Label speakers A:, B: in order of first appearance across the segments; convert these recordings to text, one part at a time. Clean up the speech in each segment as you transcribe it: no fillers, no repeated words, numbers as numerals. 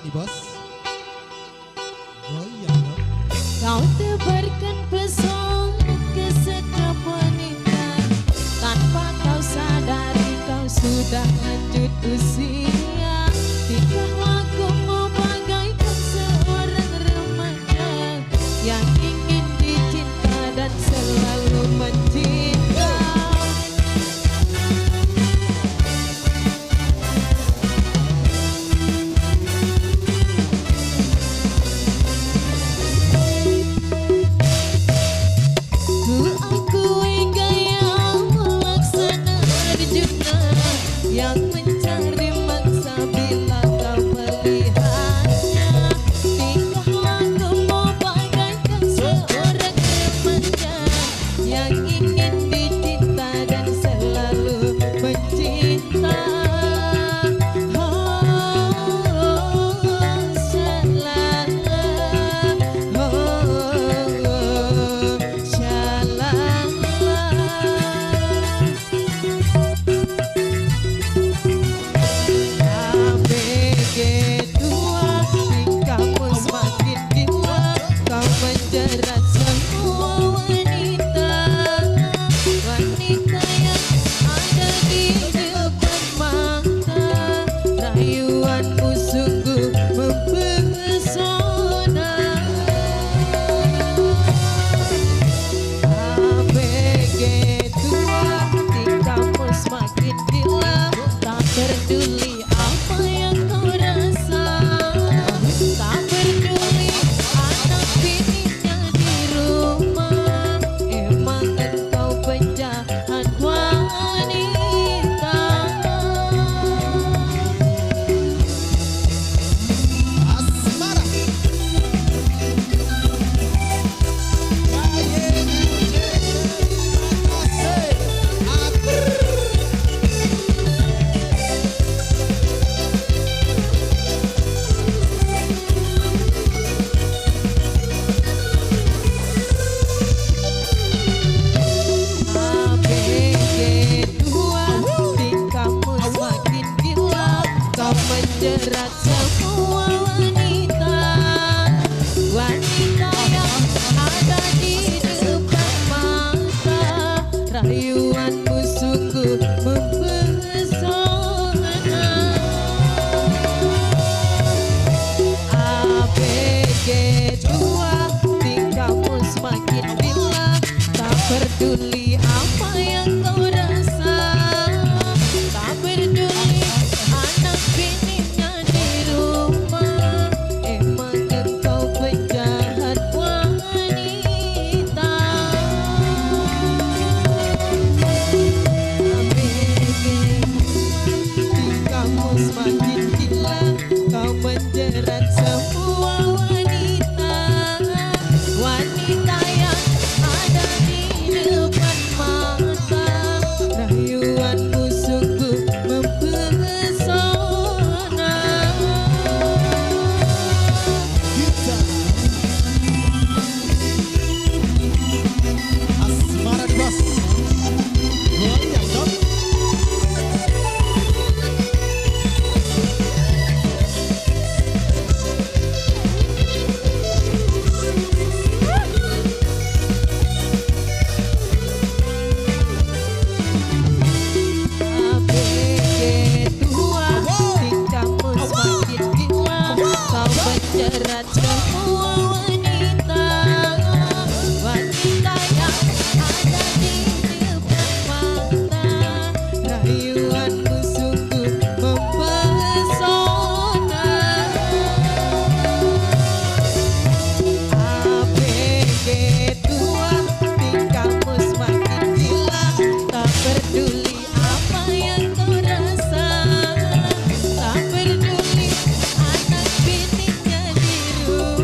A: nih bos. Goyang dong.
B: Kau tebarkan pesona ke setiap wanita, tanpa kau sadari kau sudah lanjut usia. Tingkah lakumu bagaikan seorang remaja yang ingin dicinta dan selalu mencinta. Ku akui gaya melaksana Arjuna yang mencari mangsa bila kau melihatnya. Tingkah lakumu bagaikan seorang remaja yang ingin dicinta dan selalu mencinta. Menjerat semua wanita, wanita yang ada di depan mata. Rayuanmu sungguh mempesona. ABG tua, tingkahmu semakin gila. Tak peduli apa yang kau rasa, tak peduli anak bininya di rumah. Emang engkau penjahat wanita.
A: Asmara.
B: ABG tua, tingkahmu semakin gila. Kau menjerat semua wanita, wanita yang ada di depan mata. Rayuanmu sungguh mempesona. ABG tua, tingkahmu semakin gila. Tak peduli apa yang kau rasa, tak peduli anak bininya di rumah. Emang engkau penjahat wanita. ABG, tingkahmu semakin gila. Kau menjerat semua wanita, wanita yang ada di depan mata. Rayuanmu sungguh mempesona.
A: Kita. Asmara nih bos. Goyang dong.
B: ABG tua, tingkahmu semakin gila. Kau menjerat semua wanita, wanita yang ada di depan mata. Rayuanmu sungguh mempesona. ABG tua, tingkahmu semakin gila. Tak peduli apa yang kau rasa, tak peduli anak bininya di rumah.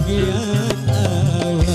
A: bagian awal.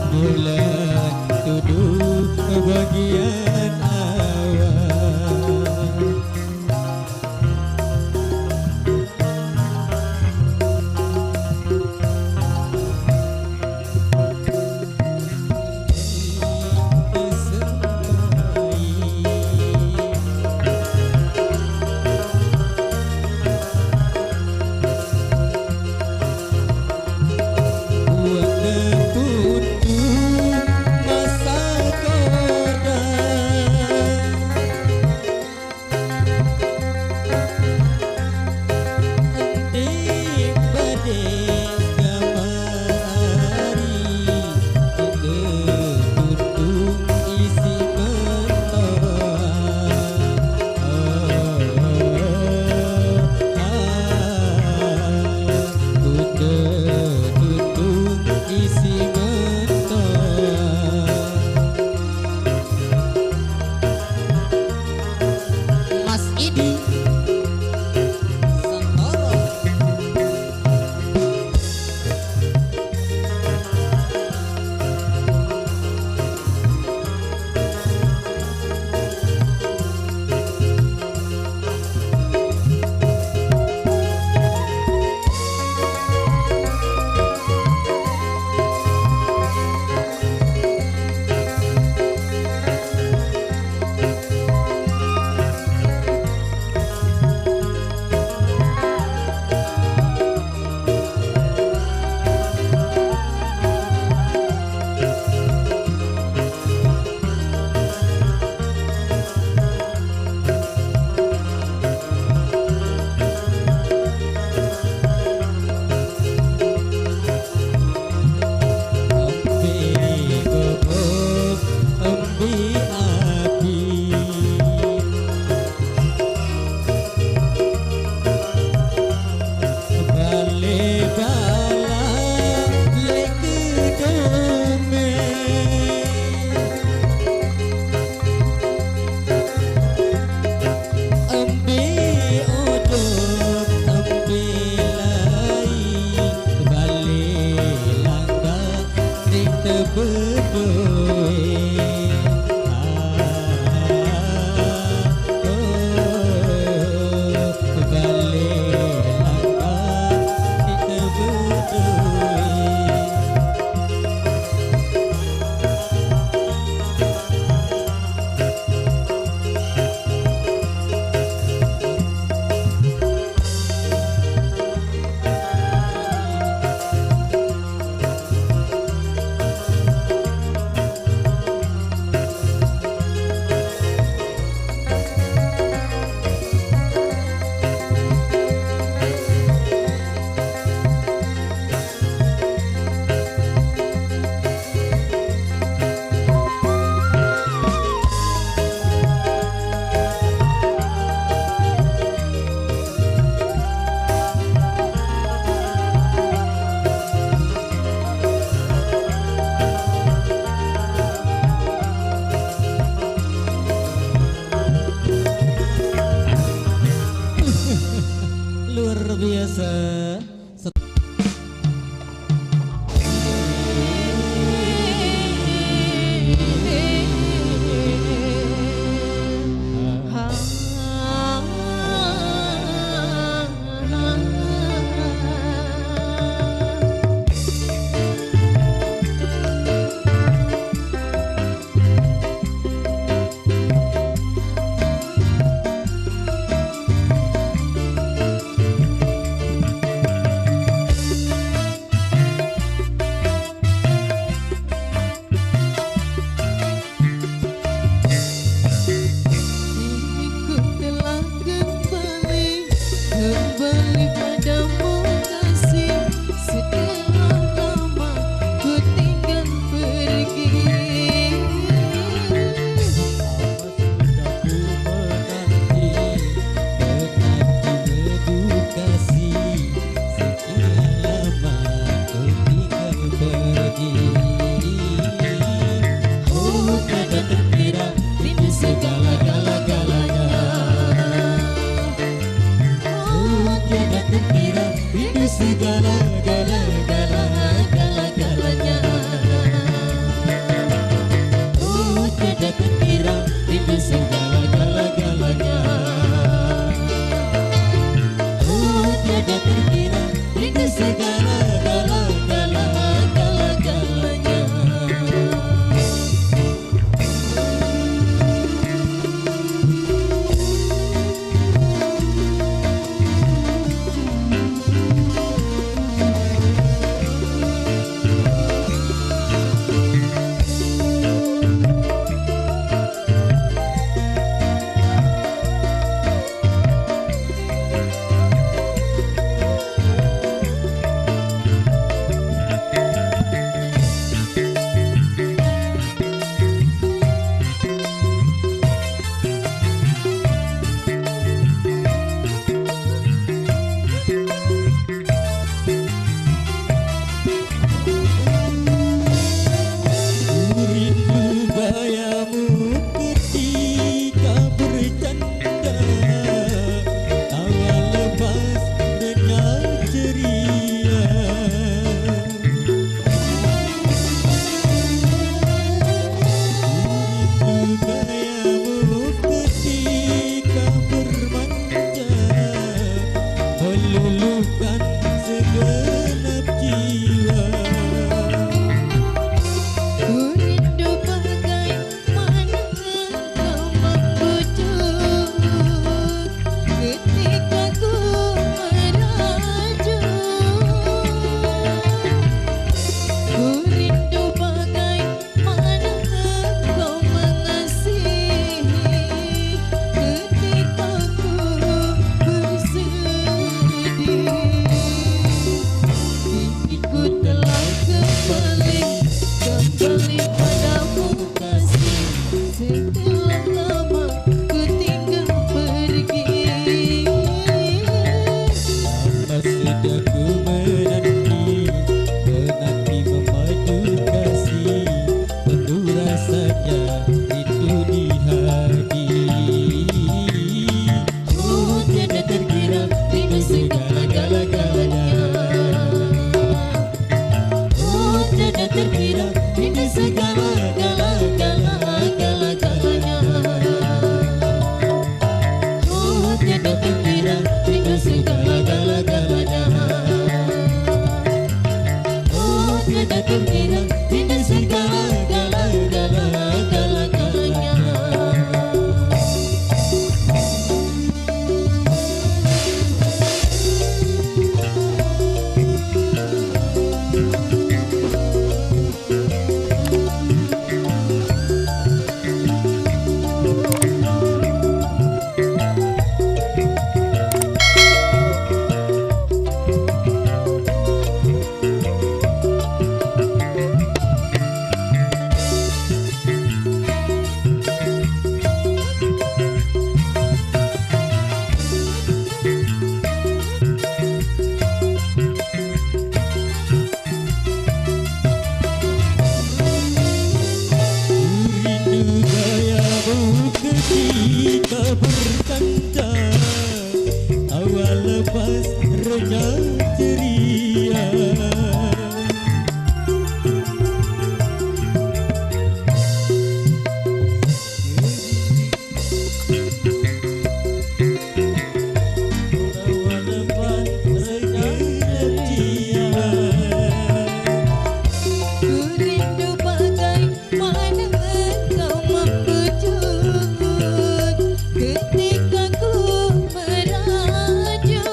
A: Bulan tuduh bagian awal. rasanya rindu di hati. Oh tiada terkira rindu segala-galanya. Oh tiada terkira rindu segala-galanya. Oh tiada terkira rindu segala-galanya. Oh tiada terkira rindu segala-galanya. Rindu gayamu ketika berkancar, awal lepas reja ceria. Awal lepas reja ceria.
B: Ku rindu bagaimana engkau membujuk ketika ku merajuk.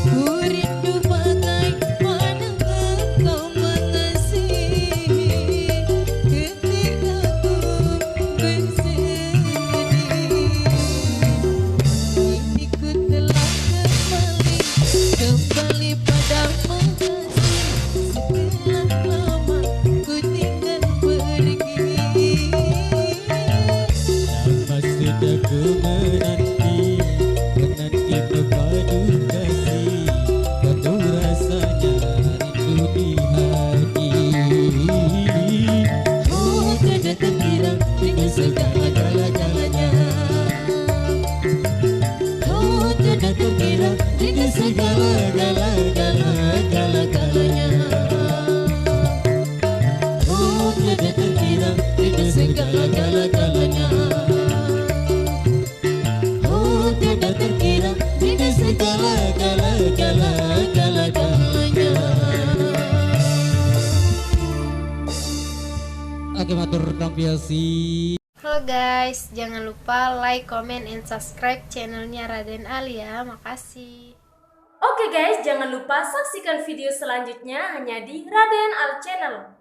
B: Ku rindu bagaimana engkau mengasihi ketika ku bersedih. Kini ku telah kembali padamu kasih. Setelah lama ku tinggal pergi.
A: Lama sudah ku menanti berpadu kasih, penuh rasanya rindu di hati. Oh tiada terkira dengan segala-galanya. Oh tiada terkira dengan segala-galanya. Oh tiada terkira dengan segala-galanya. Oh tiada terkira dengan segala-galanya. Oke matur dong Piasi.
C: Halo guys, jangan lupa like, comment, and subscribe channelnya Raden Ali ya. Makasih.
D: Oke guys, jangan lupa saksikan video selanjutnya hanya di Raden Al Channel.